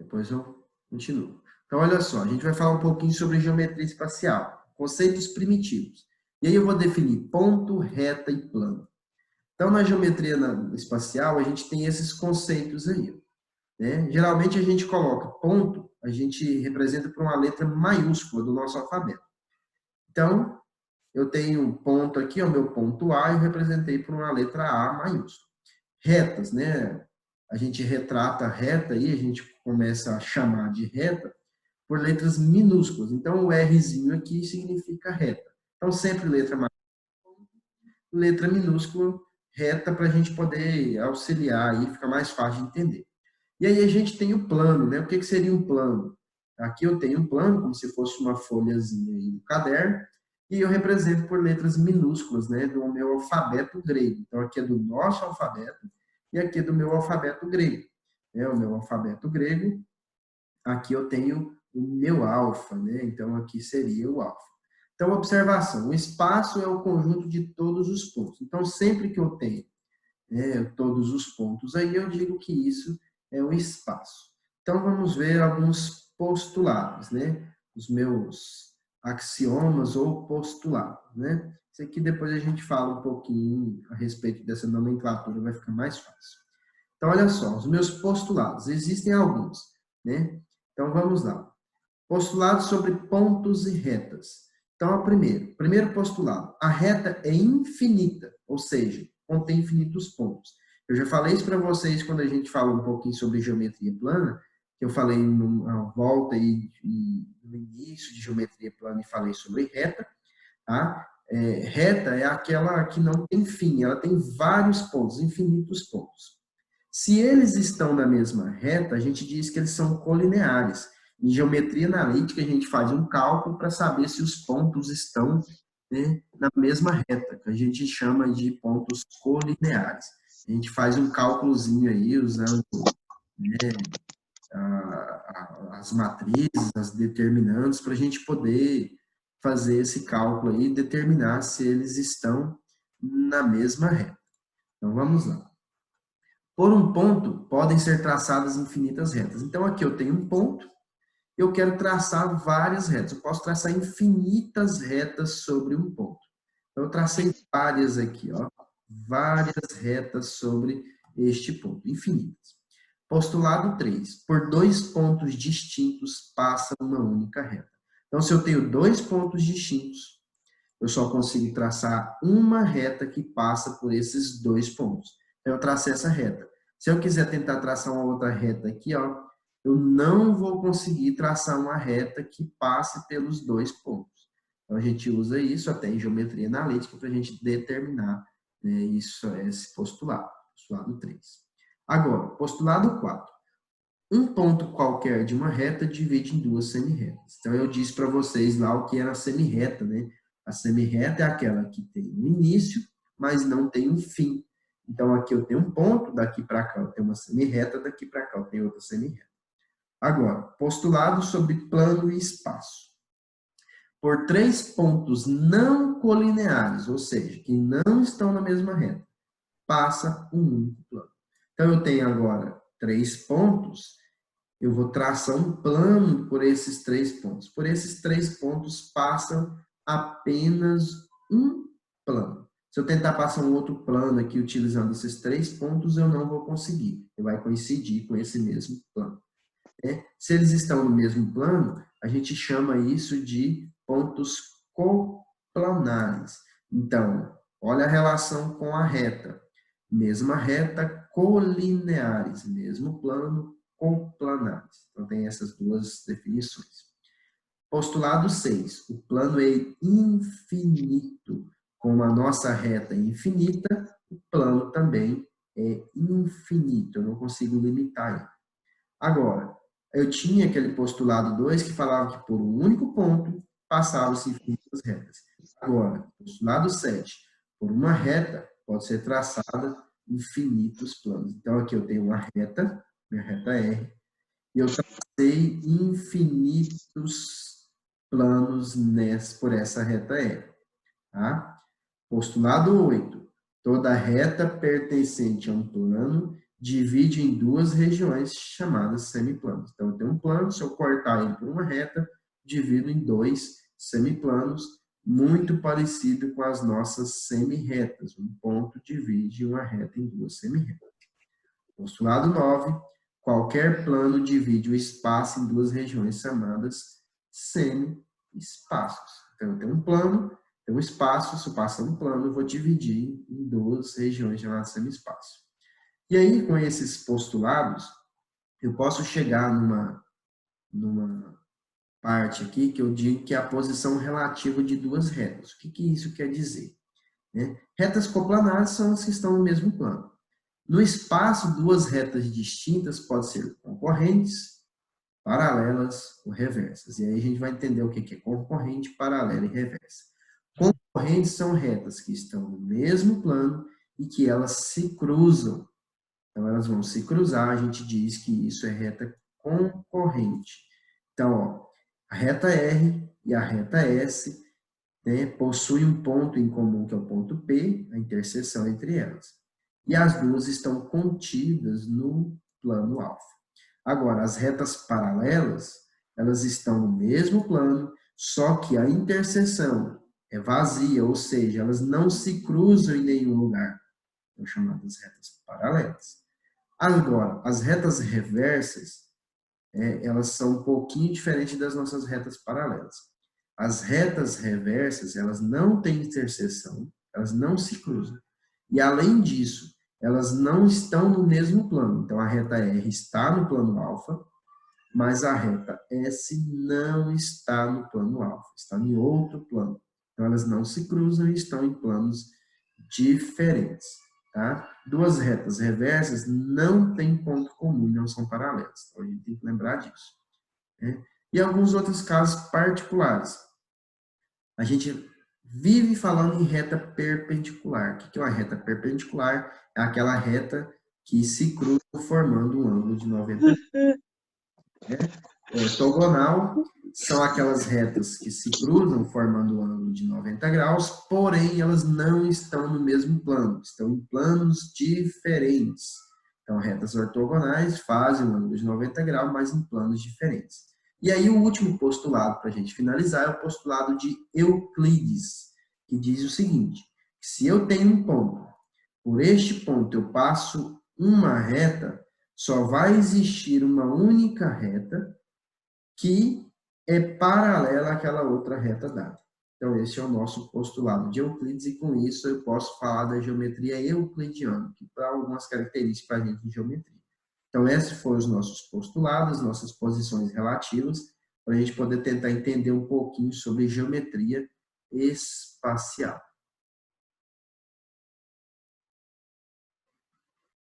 depois eu continuo. Então, olha só, a gente vai falar um pouquinho sobre geometria espacial, conceitos primitivos. E aí eu vou definir ponto, reta e plano. Então, na geometria espacial, a gente tem esses conceitos aí, né? Geralmente, a gente coloca ponto, a gente representa por uma letra maiúscula do nosso alfabeto. Então, eu tenho um ponto aqui, o meu ponto A, eu representei por uma letra A maiúscula. Retas, né? A gente retrata a reta aí, a gente começa a chamar de reta por letras minúsculas. Então, o Rzinho aqui significa reta. Então, sempre letra maiúscula, letra minúscula, reta, para a gente poder auxiliar aí, fica mais fácil de entender. E aí a gente tem o plano, né? O que seria um plano? Aqui eu tenho um plano, como se fosse uma folhazinha aí no caderno, e eu represento por letras minúsculas, né? Do meu alfabeto grego. Então, aqui é do nosso alfabeto, e aqui é do meu alfabeto grego. O meu alfabeto grego, aqui eu tenho o meu alfa, né? Então, aqui seria o alfa. Então, observação, o espaço é o conjunto de todos os pontos. Então, sempre que eu tenho todos os pontos aí, eu digo que isso é um espaço. Então, vamos ver alguns postulados, né? Os meus axiomas ou postulados, né? Isso aqui depois a gente fala um pouquinho a respeito dessa nomenclatura, vai ficar mais fácil. Então, olha só, os meus postulados, existem alguns, né? Então, vamos lá. Postulados sobre pontos e retas. Então, o primeiro postulado, a reta é infinita, ou seja, contém infinitos pontos. Eu já falei isso para vocês quando a gente falou um pouquinho sobre geometria plana, que eu falei na volta e no início de geometria plana e falei sobre reta. Tá? Reta é aquela que não tem fim, ela tem vários pontos, infinitos pontos. Se eles estão na mesma reta, a gente diz que eles são colineares. Em geometria analítica, a gente faz um cálculo para saber se os pontos estão, né, na mesma reta, que a gente chama de pontos colineares. A gente faz um cálculozinho aí, usando, né, as matrizes, as determinantes, para a gente poder fazer esse cálculo aí e determinar se eles estão na mesma reta. Então, vamos lá. Por um ponto, podem ser traçadas infinitas retas. Então, aqui eu tenho um ponto, eu quero traçar várias retas. Eu posso traçar infinitas retas sobre um ponto. Então, eu tracei várias aqui, ó, várias retas sobre este ponto, infinitas. Postulado 3. Por dois pontos distintos passa uma única reta. Então, se eu tenho dois pontos distintos, eu só consigo traçar uma reta que passa por esses dois pontos. Então, eu tracei essa reta. Se eu quiser tentar traçar uma outra reta aqui, ó, eu não vou conseguir traçar uma reta que passe pelos dois pontos. Então, a gente usa isso até em geometria analítica para a gente determinar, né, esse postulado, postulado 3. Agora, postulado 4. Um ponto qualquer de uma reta divide em duas semirretas. Então, eu disse para vocês lá o que era a semirreta, né? A semirreta é aquela que tem um início, mas não tem um fim. Então, aqui eu tenho um ponto, daqui para cá eu tenho uma semirreta, daqui para cá eu tenho outra semirreta. Agora, postulado sobre plano e espaço. Por três pontos não colineares, ou seja, que não estão na mesma reta, passa um único plano. Então, eu tenho agora três pontos, eu vou traçar um plano por esses três pontos. Por esses três pontos passam apenas um plano. Se eu tentar passar um outro plano aqui utilizando esses três pontos, eu não vou conseguir. Ele vai coincidir com esse mesmo plano. Se eles estão no mesmo plano, a gente chama isso de pontos coplanares. Então, olha a relação com a reta. Mesma reta, colineares. Mesmo plano, coplanares. Então, tem essas duas definições. Postulado 6. O plano é infinito. Como a nossa reta é infinita, o plano também é infinito. Eu não consigo limitar ele. Agora, eu tinha aquele postulado 2 que falava que por um único ponto passavam-se infinitas retas. Agora, postulado 7. Por uma reta pode ser traçada infinitos planos. Então, aqui eu tenho uma reta, minha reta R, e eu tracei infinitos planos por essa reta R. Tá? Postulado 8. Toda reta pertencente a um plano divide em duas regiões chamadas semiplanos. Então, eu tenho um plano, se eu cortar ele por uma reta, divido em dois semiplanos, muito parecido com as nossas semi-retas. Um ponto divide uma reta em duas semi-retas. Postulado 9. Qualquer plano divide o espaço em duas regiões chamadas semi-espaços. Então, eu tenho um plano, tenho um espaço, se eu passar um plano, eu vou dividir em duas regiões chamadas semi-espaço. E aí, com esses postulados, eu posso chegar numa parte aqui que eu digo que é a posição relativa de duas retas. O que isso quer dizer? Retas coplanares são as que estão no mesmo plano. No espaço, duas retas distintas podem ser concorrentes, paralelas ou reversas. E aí a gente vai entender o que é concorrente, paralela e reversa. Concorrentes são retas que estão no mesmo plano e que elas se cruzam. Então, elas vão se cruzar, a gente diz que isso é reta concorrente. Então, ó, a reta R e a reta S, né, possuem um ponto em comum, que é o ponto P, a interseção entre elas. E as duas estão contidas no plano alfa. Agora, as retas paralelas, elas estão no mesmo plano, só que a interseção é vazia, ou seja, elas não se cruzam em nenhum lugar. São chamadas retas paralelas. Agora, as retas reversas, elas são um pouquinho diferentes das nossas retas paralelas. As retas reversas, elas não têm interseção, elas não se cruzam. E, além disso, elas não estão no mesmo plano. Então, a reta R está no plano alfa, mas a reta S não está no plano alfa, está em outro plano. Então, elas não se cruzam e estão em planos diferentes. Tá? Duas retas reversas não têm ponto comum, não são paralelas. Então, a gente tem que lembrar disso. Né? E alguns outros casos particulares. A gente vive falando em reta perpendicular. O que é uma reta perpendicular? É aquela reta que se cruza formando um ângulo de 90 graus. Ortogonal são aquelas retas que se cruzam formando um ângulo de 90 graus, porém elas não estão no mesmo plano, estão em planos diferentes. Então, retas ortogonais fazem um ângulo de 90 graus, mas em planos diferentes. E aí o último postulado para a gente finalizar é o postulado de Euclides, que diz o seguinte: se eu tenho um ponto, por este ponto eu passo uma reta, só vai existir uma única reta que é paralela àquela outra reta dada. Então, esse é o nosso postulado de Euclides, e com isso eu posso falar da geometria euclidiana, que dá algumas características para a gente de geometria. Então, esses foram os nossos postulados, nossas posições relativas, para a gente poder tentar entender um pouquinho sobre geometria espacial.